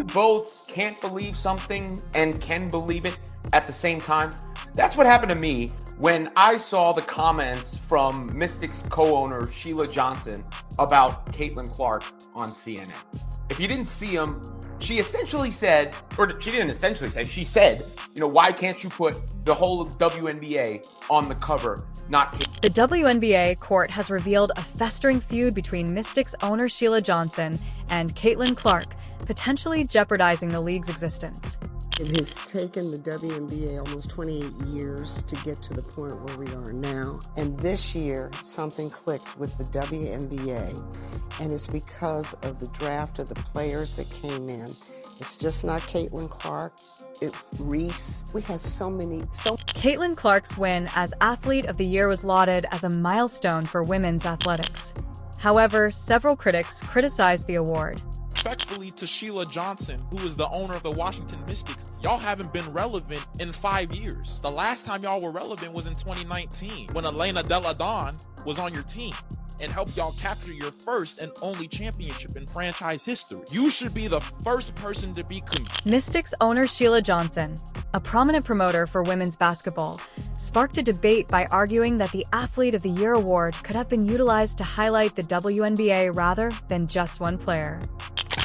both can't believe something and can believe it at the same time. That's what happened to me when I saw the comments from Mystics co-owner Sheila Johnson about Caitlin Clark on CNN. If you didn't see them, she essentially said, or she didn't essentially say, she said, why can't you put the whole of WNBA on the cover, not Caitlin? The WNBA court has revealed a festering feud between Mystics owner Sheila Johnson and Caitlin Clark, potentially jeopardizing the league's existence. It has taken the WNBA almost 28 years to get to the point where we are now. And this year, something clicked with the WNBA, and it's because of the draft of the players that came in. It's just not Caitlin Clark, it's Reese. We have Caitlin Clark's win as Athlete of the Year was lauded as a milestone for women's athletics. However, several critics criticized the award. Respectfully to Sheila Johnson, who is the owner of the Washington Mystics, y'all haven't been relevant in 5 years. The last time y'all were relevant was in 2019 when Elena Delle Donne was on your team and helped y'all capture your first and only championship in franchise history. You should be the first person to be Mystics owner Sheila Johnson, a prominent promoter for women's basketball, sparked a debate by arguing that the Athlete of the Year award could have been utilized to highlight the WNBA rather than just one player.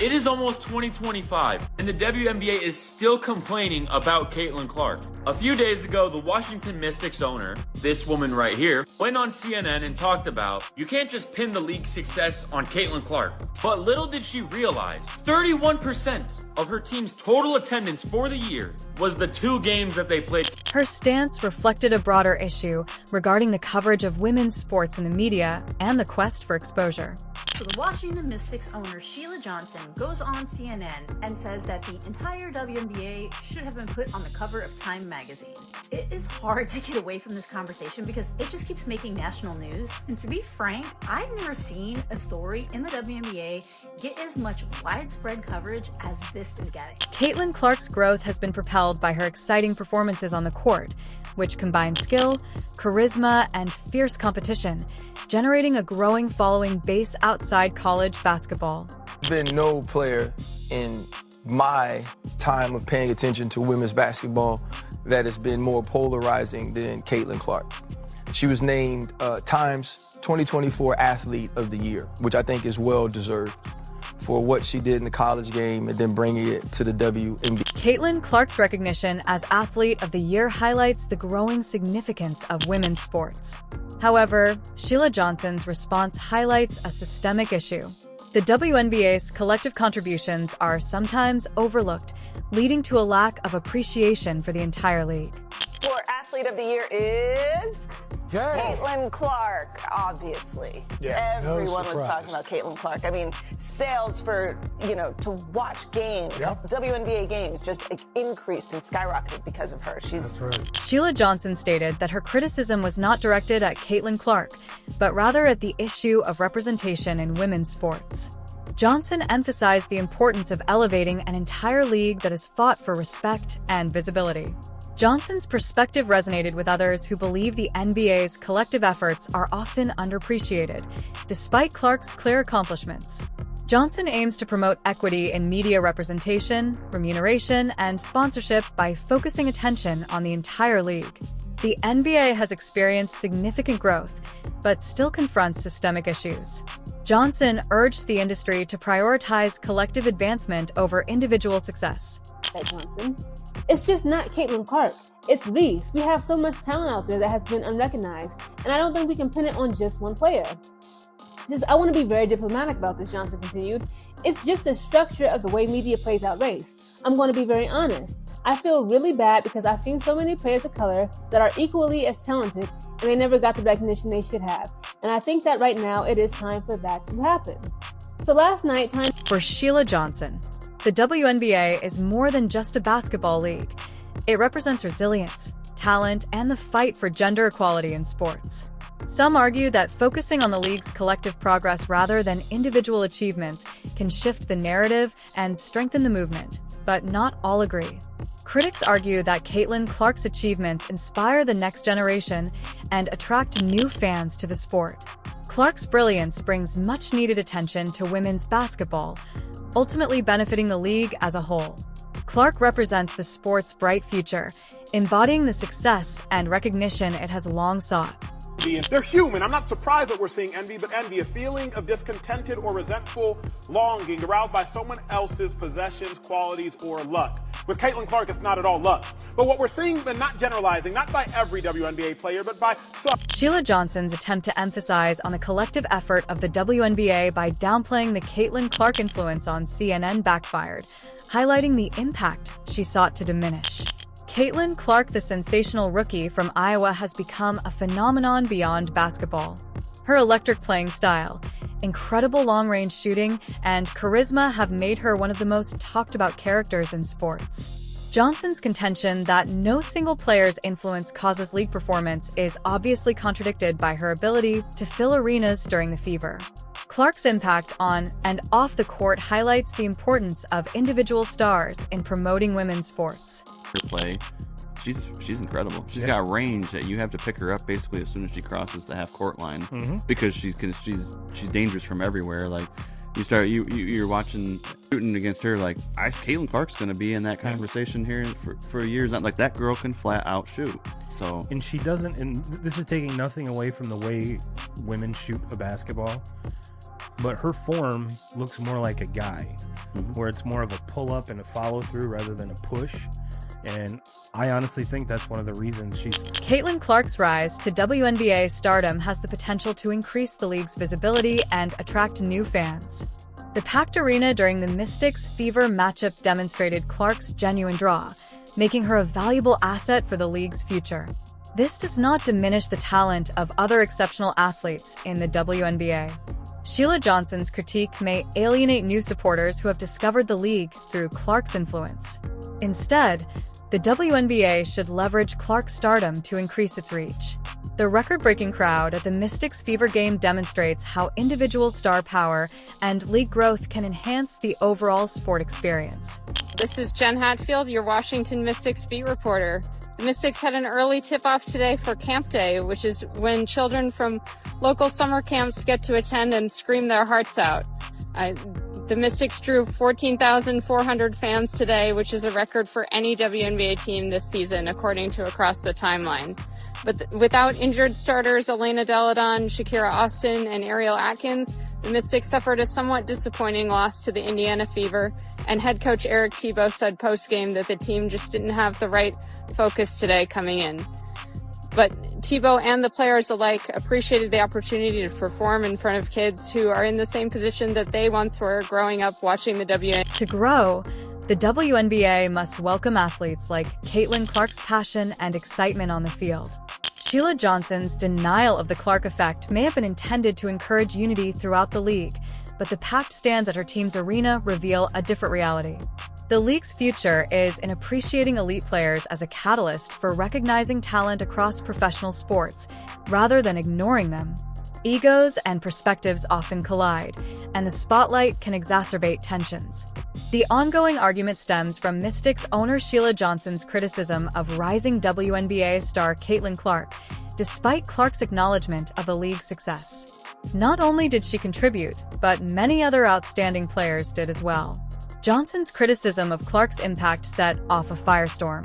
It is almost 2025, and the WNBA is still complaining about Caitlin Clark. A few days ago, the Washington Mystics owner, this woman right here, went on CNN and talked about, you can't just pin the league's success on Caitlin Clark. But little did she realize, 31% of her team's total attendance for the year was the 2 games that they played. Her stance reflected a broader issue regarding the coverage of women's sports in the media and the quest for exposure. So the Washington Mystics owner Sheila Johnson goes on CNN and says that the entire WNBA should have been put on the cover of Time magazine. It is hard to get away from this conversation because it just keeps making national news. And to be frank, I've never seen a story in the WNBA get as much widespread coverage as this is getting. Caitlin Clark's growth has been propelled by her exciting performances on the court, which combine skill, charisma, and fierce competition, generating a growing following based outside college basketball. There's been no player in my time of paying attention to women's basketball that has been more polarizing than Caitlin Clark. She was named Time's 2024 Athlete of the Year, which I think is well deserved for what she did in the college game and then bringing it to the WNBA. Caitlin Clark's recognition as Athlete of the Year highlights the growing significance of women's sports. However, Sheila Johnson's response highlights a systemic issue. The WNBA's collective contributions are sometimes overlooked, leading to a lack of appreciation for the entire league. For Athlete of the Year is Caitlin Clark, obviously. Yeah, Everyone was talking about Caitlin Clark. I mean, sales for, to watch games, WNBA games, just increased and skyrocketed because of her. That's right. Sheila Johnson stated that her criticism was not directed at Caitlin Clark, but rather at the issue of representation in women's sports. Johnson emphasized the importance of elevating an entire league that has fought for respect and visibility. Johnson's perspective resonated with others who believe the NBA's collective efforts are often underappreciated, despite Clark's clear accomplishments. Johnson aims to promote equity in media representation, remuneration, and sponsorship by focusing attention on the entire league. The NBA has experienced significant growth, but still confronts systemic issues. Johnson urged the industry to prioritize collective advancement over individual success. Johnson. It's just not Caitlin Clark. It's Reese. We have so much talent out there that has been unrecognized, and I don't think we can pin it on just one player. I want to be very diplomatic about this, Johnson continued. It's just the structure of the way media plays out race. I'm going to be very honest. I feel really bad because I've seen so many players of color that are equally as talented, and they never got the recognition they should have. And I think that right now it is time for that to happen. So last night, For Sheila Johnson, the WNBA is more than just a basketball league. It represents resilience, talent, and the fight for gender equality in sports. Some argue that focusing on the league's collective progress rather than individual achievements can shift the narrative and strengthen the movement, but not all agree. Critics argue that Caitlin Clark's achievements inspire the next generation and attract new fans to the sport. Clark's brilliance brings much-needed attention to women's basketball, ultimately benefiting the league as a whole. Clark represents the sport's bright future, embodying the success and recognition it has long sought. They're human. I'm not surprised that we're seeing envy, but envy, a feeling of discontented or resentful longing aroused by someone else's possessions, qualities, or luck. With Caitlin Clark, it's not at all luck. But what we're seeing, and not generalizing, not by every WNBA player, but by some. Sheila Johnson's attempt to emphasize on the collective effort of the WNBA by downplaying the Caitlin Clark influence on CNN backfired, highlighting the impact she sought to diminish. Caitlin Clark, the sensational rookie from Iowa, has become a phenomenon beyond basketball. Her electric playing style, incredible long-range shooting, and charisma have made her one of the most talked-about characters in sports. Johnson's contention that no single player's influence causes league performance is obviously contradicted by her ability to fill arenas during the fever. Clark's impact on and off the court highlights the importance of individual stars in promoting women's sports. Play, she's incredible. She's got range that you have to pick her up basically as soon as she crosses the half court line, because she's dangerous from everywhere. Like you're watching shooting against her. Like Caitlin Clark's going to be in that conversation here for years. Not like that girl can flat out shoot. So and she doesn't. And this is taking nothing away from the way women shoot a basketball, but her form looks more like a guy, where it's more of a pull up and a follow through rather than a push. And I honestly think that's one of the reasons she's... Caitlin Clark's rise to WNBA stardom has the potential to increase the league's visibility and attract new fans. The packed arena during the Mystics Fever matchup demonstrated Clark's genuine draw, making her a valuable asset for the league's future. This does not diminish the talent of other exceptional athletes in the WNBA. Sheila Johnson's critique may alienate new supporters who have discovered the league through Clark's influence. Instead, the WNBA should leverage Clark's stardom to increase its reach. The record-breaking crowd at the Mystics Fever game demonstrates how individual star power and league growth can enhance the overall sport experience. This is Jen Hatfield, your Washington Mystics beat reporter. The Mystics had an early tip-off today for Camp Day, which is when children from local summer camps get to attend and scream their hearts out. The Mystics drew 14,400 fans today, which is a record for any WNBA team this season, according to Across the Timeline. But without injured starters Elena Deladon, Shakira Austin, and Ariel Atkins, the Mystics suffered a somewhat disappointing loss to the Indiana Fever, and head coach Eric Thibault said post-game that the team just didn't have the right focus today coming in. But Thibault and the players alike appreciated the opportunity to perform in front of kids who are in the same position that they once were growing up watching the WNBA. To grow, the WNBA must welcome athletes like Caitlin Clark's passion and excitement on the field. Sheila Johnson's denial of the Clark effect may have been intended to encourage unity throughout the league, but the packed stands at her team's arena reveal a different reality. The league's future is in appreciating elite players as a catalyst for recognizing talent across professional sports, rather than ignoring them. Egos and perspectives often collide, and the spotlight can exacerbate tensions. The ongoing argument stems from Mystics owner Sheila Johnson's criticism of rising WNBA star Caitlin Clark, despite Clark's acknowledgement of the league's success. Not only did she contribute, but many other outstanding players did as well. Johnson's criticism of Clark's impact set off a firestorm.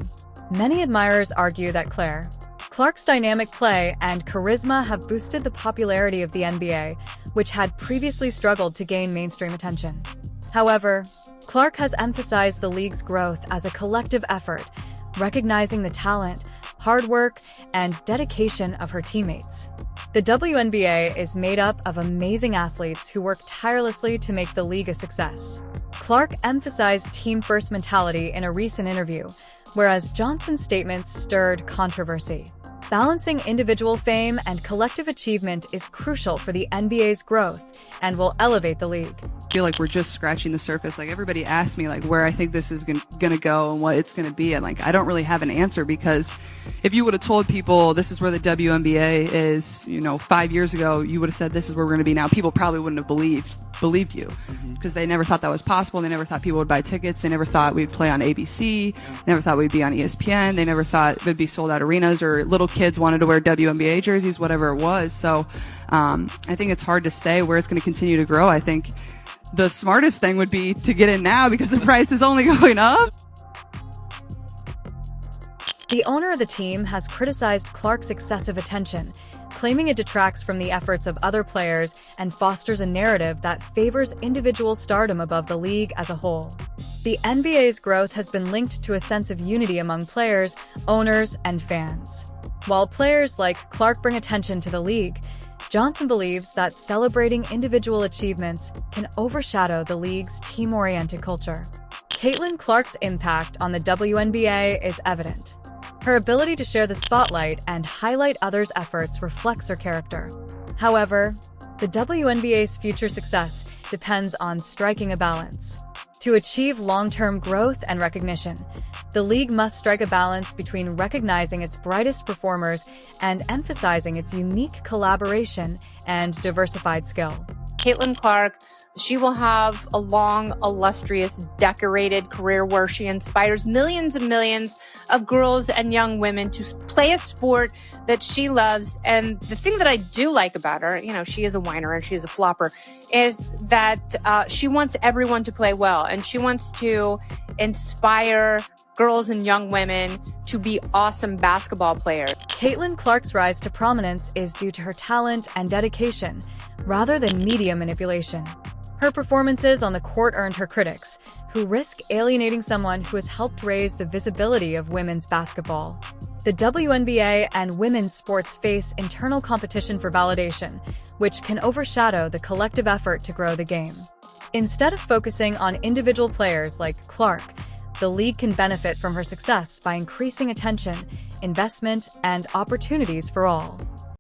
Many admirers argue that Clark's dynamic play and charisma have boosted the popularity of the NBA, which had previously struggled to gain mainstream attention. However, Clark has emphasized the league's growth as a collective effort, recognizing the talent, hard work, and dedication of her teammates. The WNBA is made up of amazing athletes who work tirelessly to make the league a success. Clark emphasized team-first mentality in a recent interview, whereas Johnson's statements stirred controversy. Balancing individual fame and collective achievement is crucial for the NBA's growth and will elevate the league. I feel like we're just scratching the surface. Like, everybody asks me like where I think this is going to go and what it's going to be, and like I don't really have an answer, because if you would have told people this is where the WNBA is, 5 years ago, you would have said this is where we're going to be now, people probably wouldn't have believed you, because they never thought that was possible. They never thought people would buy tickets. They never thought we'd play on ABC. Never thought we'd be on ESPN. They never thought it would be sold out arenas, or little kids wanted to wear WNBA jerseys, whatever it was. So I think it's hard to say where it's going to continue to grow. I think the smartest thing would be to get in now because the price is only going up. The owner of the team has criticized Clark's excessive attention, claiming it detracts from the efforts of other players and fosters a narrative that favors individual stardom above the league as a whole. The NBA's growth has been linked to a sense of unity among players, owners, and fans. While players like Clark bring attention to the league, Johnson believes that celebrating individual achievements can overshadow the league's team-oriented culture. Caitlin Clark's impact on the WNBA is evident. Her ability to share the spotlight and highlight others' efforts reflects her character. However, the WNBA's future success depends on striking a balance. To achieve long-term growth and recognition, the league must strike a balance between recognizing its brightest performers and emphasizing its unique collaboration and diversified skill. Caitlin Clark, she will have a long, illustrious, decorated career where she inspires millions and millions of girls and young women to play a sport that she loves. And the thing that I do like about her, you know, she is a whiner and she is a flopper, is that she wants everyone to play well. And she wants to inspire girls and young women to be awesome basketball players. Caitlin Clark's rise to prominence is due to her talent and dedication, rather than media manipulation. Her performances on the court earned her critics, who risk alienating someone who has helped raise the visibility of women's basketball. The WNBA and women's sports face internal competition for validation, which can overshadow the collective effort to grow the game. Instead of focusing on individual players like Clark, the league can benefit from her success by increasing attention, investment, and opportunities for all.